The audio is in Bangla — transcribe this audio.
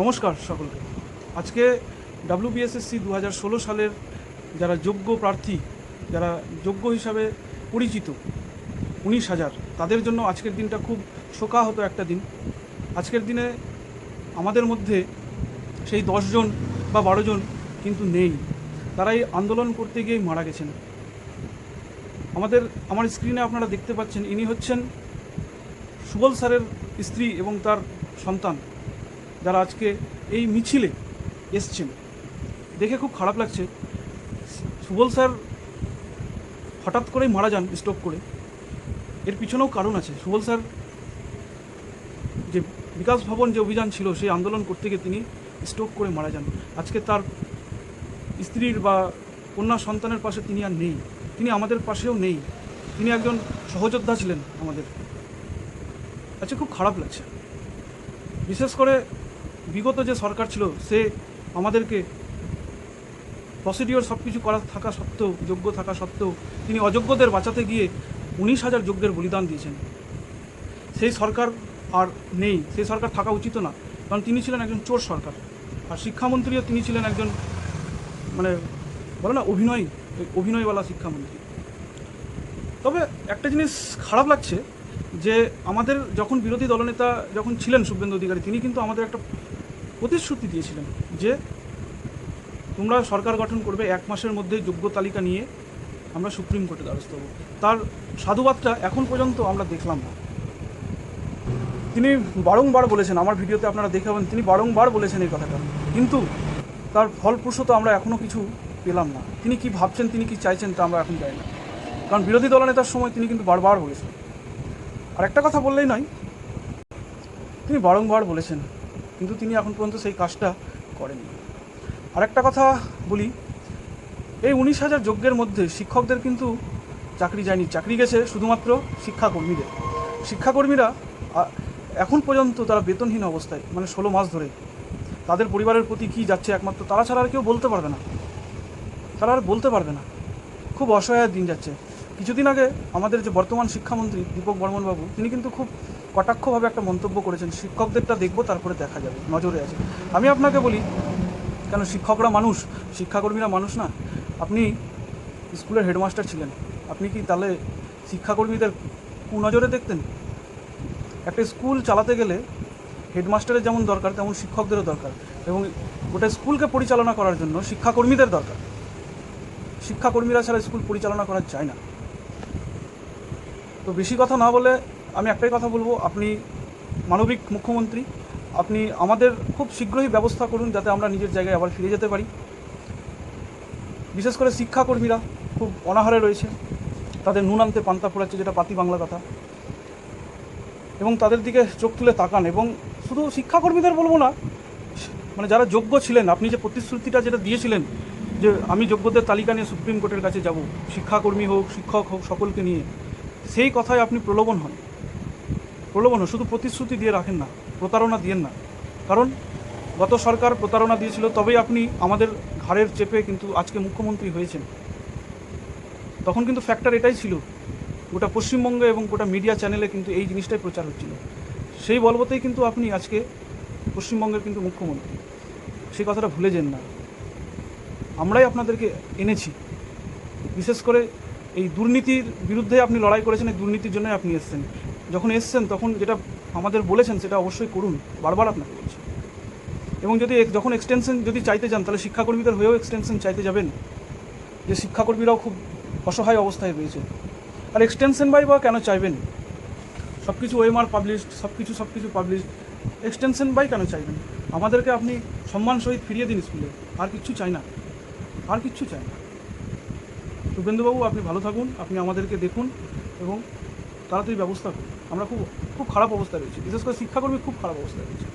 নমস্কার সকলকে। আজকে WBSSC 2016 সালের যারা যোগ্য প্রার্থী, যারা যোগ্য হিসাবে পরিচিত 19,000, তাদের জন্য আজকের দিনটা খুব শোকাহত একটা দিন। আজকের দিনে আমাদের মধ্যে সেই 10 জন বা 12 জন কিন্তু নেই। তারা এই আন্দোলন করতে গিয়েই মারা গেছেন। আমার স্ক্রিনে আপনারা দেখতে পাচ্ছেন, ইনি হচ্ছেন সুবল স্যারের স্ত্রী এবং তার সন্তান, যারা আজকে এই মিছিলে এসছেন। দেখে খুব খারাপ লাগছে। সুবল স্যার হঠাৎ করেই মারা যান স্ট্রোক করে। এর পিছনেও কারণ আছে। সুবল স্যার যে বিকাশ ভবন যে অভিযান ছিল, সেই আন্দোলন করতে গিয়ে তিনি স্ট্রোক করে মারা যান। আজকে তার স্ত্রীর বা কন্যা সন্তানের পাশে তিনি আর নেই, তিনি আমাদের পাশেও নেই। তিনি একজন সহযোদ্ধা ছিলেন আমাদের। আজকে খুব খারাপ লাগছে। বিশেষ করে বিগত যে সরকার ছিল, সে আমাদেরকে প্রসিডিওর সব কিছু করা থাকা সত্ত্বেও, যোগ্য থাকা সত্ত্বেও, তিনি অযোগ্যদের বাঁচাতে গিয়ে 19,000 যোগ্যের বলিদান দিয়েছেন। সেই সরকার আর নেই, সেই সরকার থাকা উচিত না, কারণ তিনি ছিলেন একজন চোর সরকার। আর শিক্ষামন্ত্রীও তিনি ছিলেন একজন, বলে না, অভিনয়ওয়ালা শিক্ষামন্ত্রী। তবে একটা জিনিস খারাপ লাগছে যে আমাদের যখন বিরোধী দলনেতা যখন ছিলেন শুভেন্দু অধিকারী, তিনি কিন্তু আমাদের একটা প্রতিশ্রুতি দিয়েছিলেন যে তোমরা সরকার গঠন করবে, 1 মাসের মধ্যে যোগ্য তালিকা নিয়ে আমরা সুপ্রিম কোর্টে দ্বারস্থ হব। তার সাধুবাদটা এখন পর্যন্ত আমরা দেখলাম না। তিনি বারংবার বলেছেন, আমার ভিডিওতে আপনারা দেখে পাবেন, তিনি বারংবার বলেছেন এই কথাটা, কিন্তু তার ফলপ্রসূ আমরা এখনও কিছু পেলাম না। তিনি কি ভাবছেন, তিনি কি চাইছেন, তা আমরা এখন জানি না। কারণ বিরোধী দলনেতার সময় তিনি কিন্তু বারবার বলেছেন। আর একটা কথা বললেই নয়, তিনি বারংবার বলেছেন, কিন্তু তিনি এখন পর্যন্ত সেই কাজটা করেননি। আরেকটা কথা বলি, এই 19,000 যোগ্যের মধ্যে শিক্ষকদের কিন্তু চাকরি যায়নি। চাকরি গেছে শুধুমাত্র শিক্ষাকর্মীদের। শিক্ষাকর্মীরা এখন পর্যন্ত তারা বেতনহীন অবস্থায়, 16 মাস ধরে। তাদের পরিবারের প্রতি কী যাচ্ছে একমাত্র তারা ছাড়া আর কেউ বলতে পারবে না। তারা আর বলতে পারবে না। খুব অসহায় দিন যাচ্ছে। কিছুদিন আগে আমাদের যে বর্তমান শিক্ষামন্ত্রী দীপক বর্মনবাবু, তিনি কিন্তু খুব কটাক্ষভাবে একটা মন্তব্য করেছেন, শিক্ষকদেরটা দেখব, তারপরে দেখা যাবে, নজরে আছে। আমি আপনাকে বলি, কেন শিক্ষকরা মানুষ, শিক্ষাকর্মীরা মানুষ না? আপনি স্কুলের হেডমাস্টার ছিলেন, আপনি কি তাহলে শিক্ষাকর্মীদের কুনজরে দেখতেন? একটা স্কুল চালাতে গেলে হেডমাস্টারের যেমন দরকার, তেমন শিক্ষকদেরও দরকার, এবং গোটা স্কুলকে পরিচালনা করার জন্য শিক্ষাকর্মীদের দরকার। শিক্ষাকর্মীরা ছাড়া স্কুল পরিচালনা করা যায় না। তো বেশি কথা না বলে আমি একটাই কথা বলবো, আপনি মানবিক মুখ্যমন্ত্রী, আপনি আমাদের খুব শীঘ্রই ব্যবস্থা করুন যাতে আমরা নিজের জায়গায় আবার ফিরে যেতে পারি। বিশেষ করে শিক্ষাকর্মীরা খুব অনাহারে রয়েছে, তাদের নুন আনতে পান্তা ফোরাচ্ছে, যেটা পাতি বাংলা কথা, এবং তাদের দিকে চোখ তুলে তাকান। এবং শুধু শিক্ষাকর্মীদের বলবো না, যারা যোগ্য ছিলেন, আপনি যে প্রতিশ্রুতিটা যেটা দিয়েছিলেন যে আমি যোগ্যদের তালিকা নিয়ে সুপ্রিম কোর্টের কাছে যাব, শিক্ষাকর্মী হোক, শিক্ষক হোক, সকলকে নিয়ে, সেই কথায় আপনি প্রলোভন হন। শুধু প্রতিশ্রুতি দিয়ে রাখেন না, প্রতারণা দিয়েন না। কারণ গত সরকার প্রতারণা দিয়েছিল, তবেই আপনি আমাদের ঘাড়ের চেপে কিন্তু আজকে মুখ্যমন্ত্রী হয়েছেন। তখন কিন্তু ফ্যাক্টর এটাই ছিল, গোটা পশ্চিমবঙ্গে এবং গোটা মিডিয়া চ্যানেলে কিন্তু এই জিনিসটাই প্রচার হচ্ছিল। সেই বলবতেই কিন্তু আপনি আজকে পশ্চিমবঙ্গের কিন্তু মুখ্যমন্ত্রী। সেই কথাটা ভুলে যান না। আমরাই আপনাদেরকে এনেছি। বিশেষ করে এই দুর্নীতির বিরুদ্ধে আপনি লড়াই করেছেন, এই দুর্নীতির জন্যই আপনি এসছেন। যখন এসছেন তখন যেটা আমাদের বলেছেন সেটা অবশ্যই করুন, বারবার আপনাকে বলছি। এবং যখন এক্সটেনশন যদি চাইতে যান, তাহলে শিক্ষাকর্মীদের হয়েও এক্সটেনশন চাইতে যাবেন, যে শিক্ষাকর্মীরাও খুব অসহায় অবস্থায় রয়েছে। আর এক্সটেনশন বা কেন চাইবেন? সব কিছু ওএমআর পাবলিশড, সব কিছু পাবলিশড, এক্সটেনশন কেন চাইবেন? আমাদেরকে আপনি সম্মান সহিত ফিরিয়ে দিন স্কুলে, আর কিচ্ছু চাই না, আর কিচ্ছু চাই না। শুভেন্দুবাবু, আপনি ভালো থাকুন, আপনি আমাদেরকে দেখুন এবং তাড়াতাড়ি ব্যবস্থা করুন। আমরা খুব খারাপ অবস্থায় রয়েছি, বিশেষ করে শিক্ষাকর্মী খুব খারাপ অবস্থায় রয়েছে।